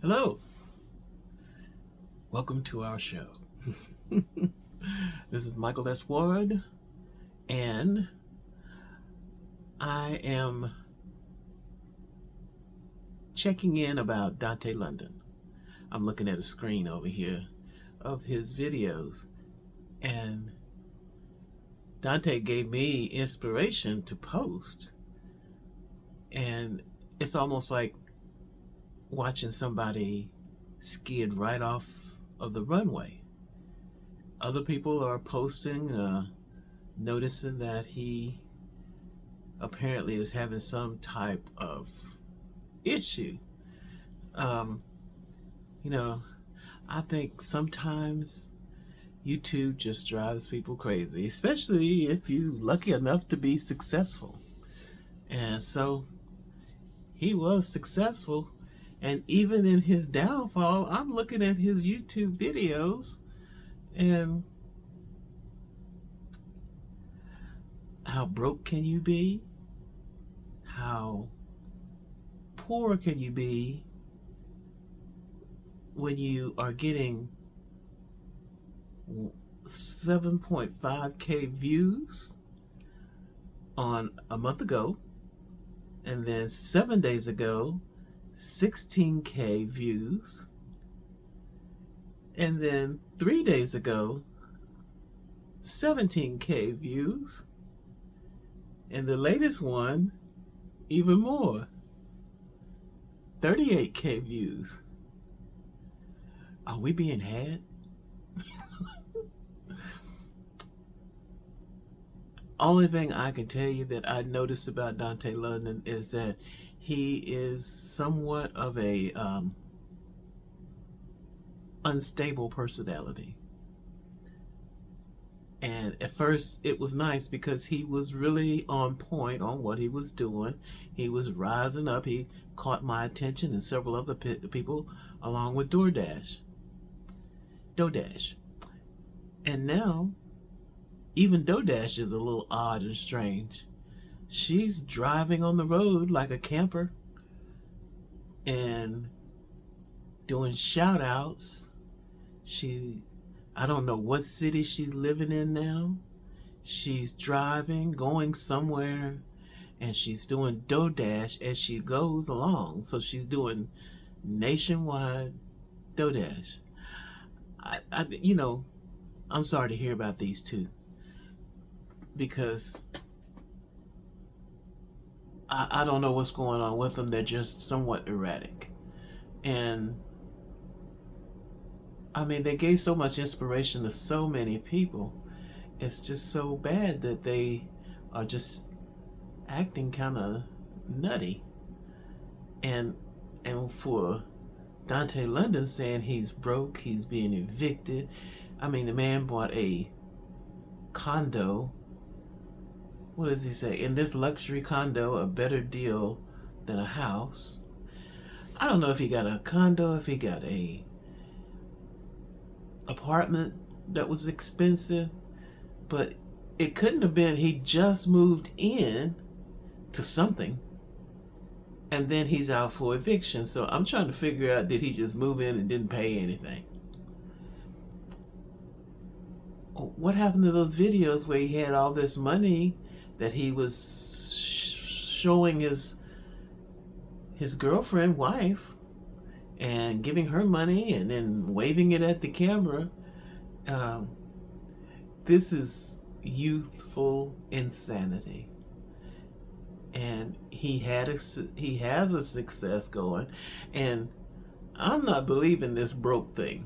Hello, welcome to our show. This is Michael S. Ward, and I am checking in about Dontay London. I'm looking at a screen over here of his videos, and Dontay gave me inspiration to post, and it's almost like watching somebody skid right off of the runway. Other people are posting, noticing that he apparently is having some type of issue. Um, you know, I think sometimes YouTube just drives people crazy, especially if you're lucky enough to be successful. And so he was successful, and even in his downfall, I'm looking at his YouTube videos, and how broke can you be? How poor can you be when you are getting 7.5K views on a month ago, and then 7 days ago 16K views, and then 3 days ago 17K views, and the latest one even more, 38K views. Are we being had? Only thing I can tell you that I noticed about Dontay London is that he is somewhat of a unstable personality. And at first it was nice because he was really on point on what he was doing. He was rising up. He caught my attention and several other people, along with DoorDash. And now even DoorDash is a little odd and strange. She's driving on the road like a camper and doing shout outs. I don't know what city she's living in now. She's driving, going somewhere, and she's doing DoorDash as she goes along. So she's doing nationwide DoorDash. I'm sorry to hear about these two, because I don't know what's going on with them. They're just somewhat erratic. And I mean, they gave so much inspiration to so many people. It's just so bad that they are just acting kind of nutty. And for Dontay London saying he's broke, he's being evicted. I mean, the man bought a condo. What does he say? In this luxury condo, a better deal than a house. I don't know if he got a condo, if he got a apartment that was expensive, but it couldn't have been he just moved in to something and then he's out for eviction. So I'm trying to figure out, did he just move in and didn't pay anything? What happened to those videos where he had all this money that he was showing his girlfriend, wife, and giving her money and then waving it at the camera? This is youthful insanity. And he has a success going, and I'm not believing this broke thing.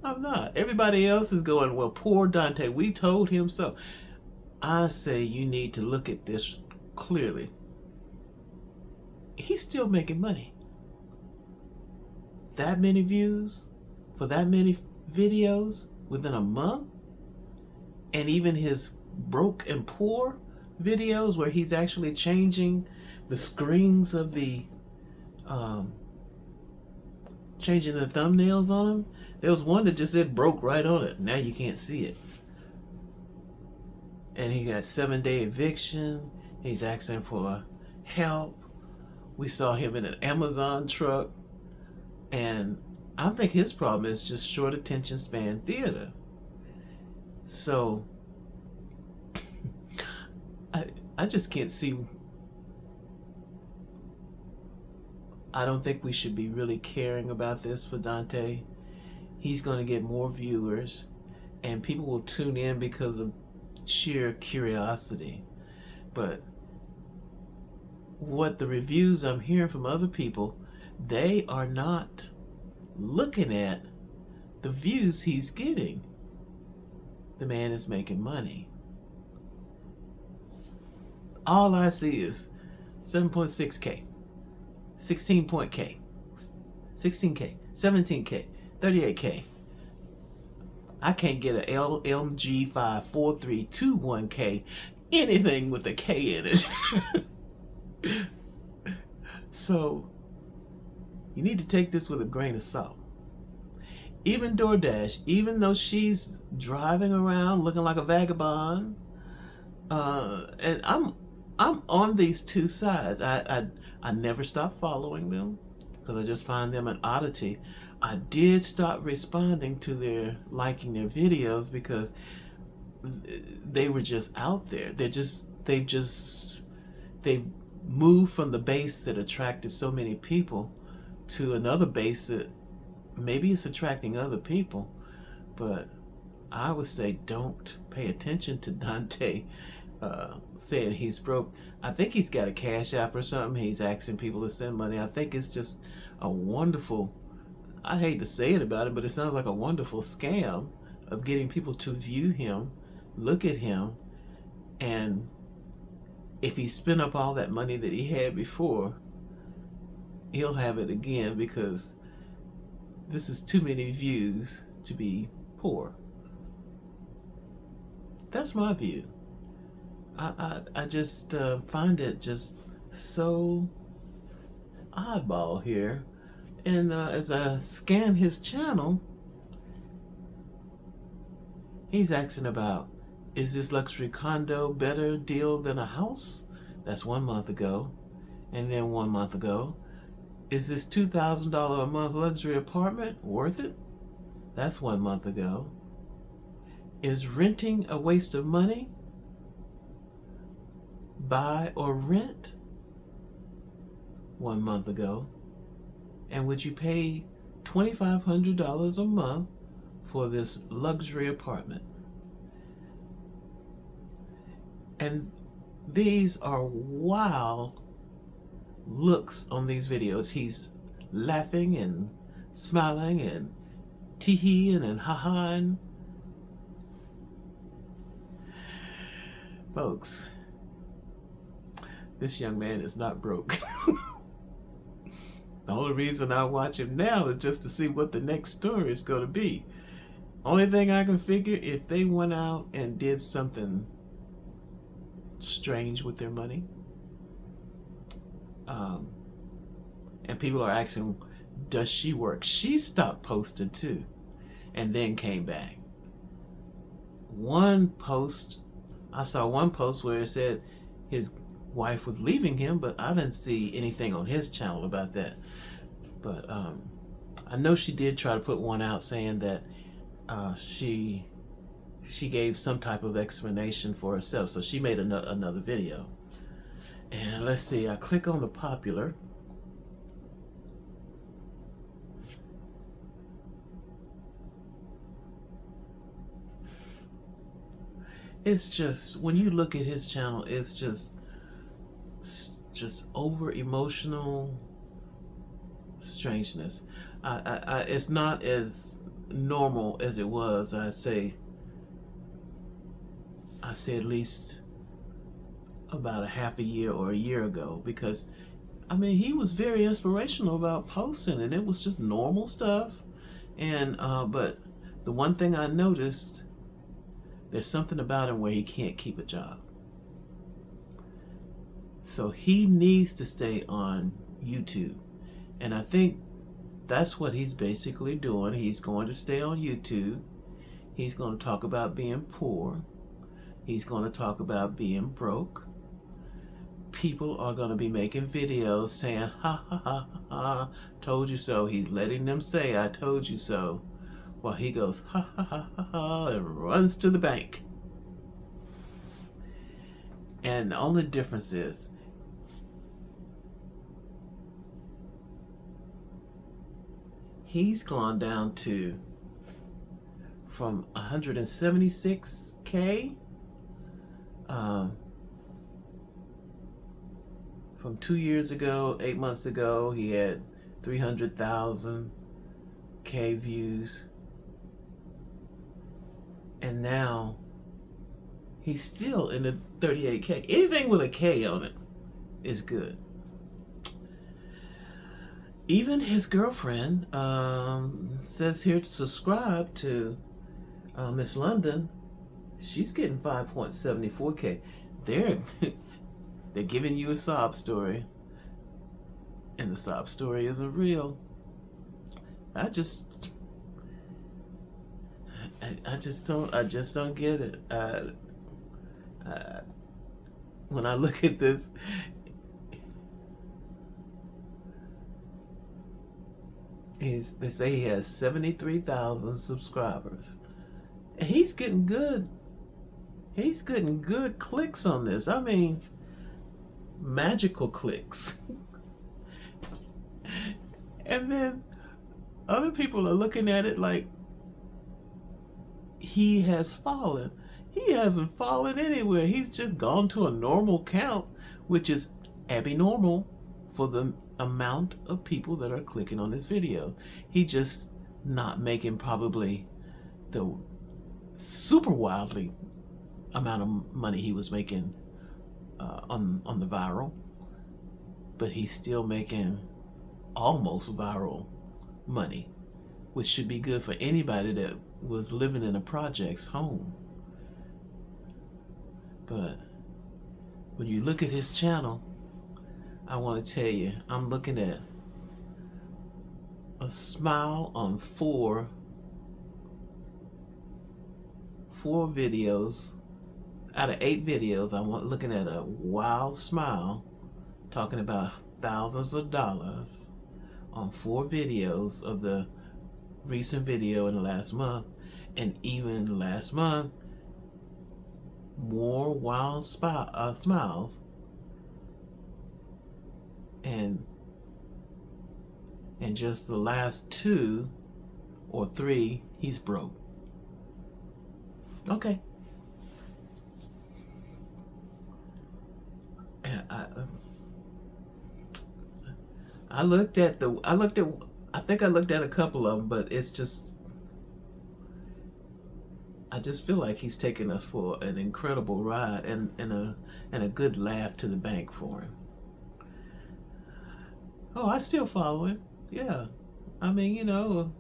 I'm not. Everybody else is going, well, poor Dontay, we told him so. I say you need to look at this clearly. He's still making money. That many views for that many videos within a month, and even his broke and poor videos where he's actually changing the screens of the changing the thumbnails on them. There was one that just said broke right on it. Now you can't see it. And he got 7-day eviction. He's asking for help. We saw him in an Amazon truck. And I think his problem is just short attention span theater. So I just can't see. I don't think we should be really caring about this for Dontay. He's going to get more viewers, and people will tune in because of sheer curiosity. But what the reviews I'm hearing from other people, they are not looking at the views he's getting. The man is making money. All I see is 7.6K, 16.K, 16K, 17K, 38K. I can't get a LMG 54321K, anything with a K in it. So you need to take this with a grain of salt. Even DoorDash, even though she's driving around looking like a vagabond, and I'm on these two sides. I never stop following them because I just find them an oddity. I did stop responding to their liking their videos because they were just out there. They've moved from the base that attracted so many people to another base that maybe it's attracting other people, but I would say don't pay attention to Dontay saying he's broke. I think he's got a Cash App or something. He's asking people to send money. I think it's just a wonderful, I hate to say it about it, but it sounds like a wonderful scam of getting people to view him, look at him, and if he spent up all that money that he had before, he'll have it again because this is too many views to be poor. That's my view. I just find it just so oddball here. And as I scan his channel, he's asking about, is this luxury condo better deal than a house? That's 1 month ago. And then 1 month ago, is this $2,000 a month luxury apartment worth it? That's 1 month ago. Is renting a waste of money? Buy or rent? 1 month ago. And would you pay $2,500 a month for this luxury apartment? And these are wild looks on these videos. He's laughing and smiling and tee-heeing and ha-haing. Folks, this young man is not broke. The only reason I watch him now is just to see what the next story is going to be. Only thing I can figure, if they went out and did something strange with their money, and people are asking, does she work? She stopped posting too, and then came back. I saw one post where it said his wife was leaving him, but I didn't see anything on his channel about that. But I know she did try to put one out saying that she gave some type of explanation for herself, so she made another video. And let's see, I click on the popular. It's just, when you look at his channel, it's just over emotional strangeness. It's not as normal as it was. I say at least about a half a year or a year ago, because I mean, he was very inspirational about posting, and it was just normal stuff. And but the one thing I noticed, there's something about him where he can't keep a job. So he needs to stay on YouTube. And I think that's what he's basically doing. He's going to stay on YouTube. He's going to talk about being poor. He's going to talk about being broke. people are going to be making videos saying, ha ha ha ha, told you so. He's letting them say, I told you so. While he goes, ha ha ha ha ha, and runs to the bank. And the only difference is, he's gone down to from 176K from 2 years ago, 8 months ago, he had 300,000 K views. And now he's still in the 38K. Anything with a K on it is good. Even his girlfriend says here to subscribe to Miss London. She's getting 5.74K. They're giving you a sob story, and the sob story isn't real. I just don't get it. When I look at this, they say he has 73,000 subscribers, and he's getting good clicks on this. I mean, magical clicks. And then other people are looking at it like he has fallen. He hasn't fallen anywhere. He's just gone to a normal count, which is abnormal for the amount of people that are clicking on this video. He just not making probably the super wildly amount of money he was making on the viral, but he's still making almost viral money, which should be good for anybody that was living in a project's home. But when you look at his channel, I want to tell you, I'm looking at a smile on four videos. Out of 8 videos, I'm looking at a wild smile, talking about thousands of dollars on 4 videos of the recent video in the last month. And even last month, more wild smiles. And just the last 2 or 3, he's broke. Okay. And I think I looked at a couple of them, but it's just, I just feel like he's taking us for an incredible ride and a good laugh to the bank for him. Oh, I still follow him. Yeah. I mean, you know,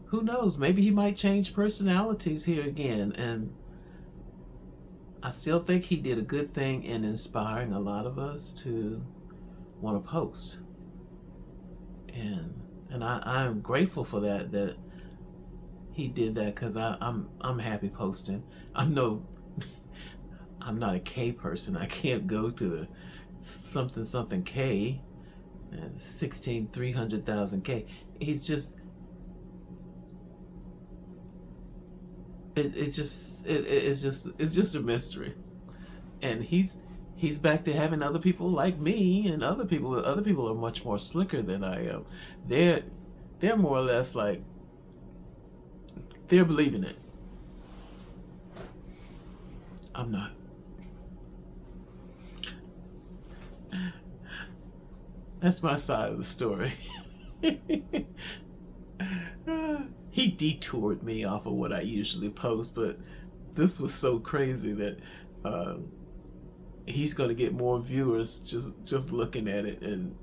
who knows? Maybe he might change personalities here again. And I still think he did a good thing in inspiring a lot of us to want to post. And I'm grateful for that he did that, because I'm happy posting. I'm not a K person. I can't go to the something K and 300,000 K. He's just it's just a mystery. And he's back to having other people like me, and other people are much more slicker than I am. They're more or less like, they're believing it. I'm not. That's my side of the story. He detoured me off of what I usually post, but this was so crazy that he's going to get more viewers just looking at it. And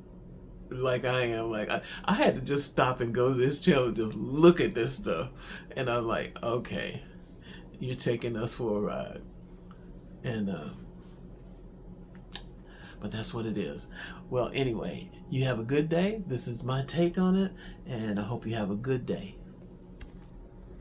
like I am, like I had to just stop and go to this channel and just look at this stuff. And I'm like, okay, you're taking us for a ride. And but that's what it is. Well, anyway, you have a good day. This is my take on it, and I hope you have a good day.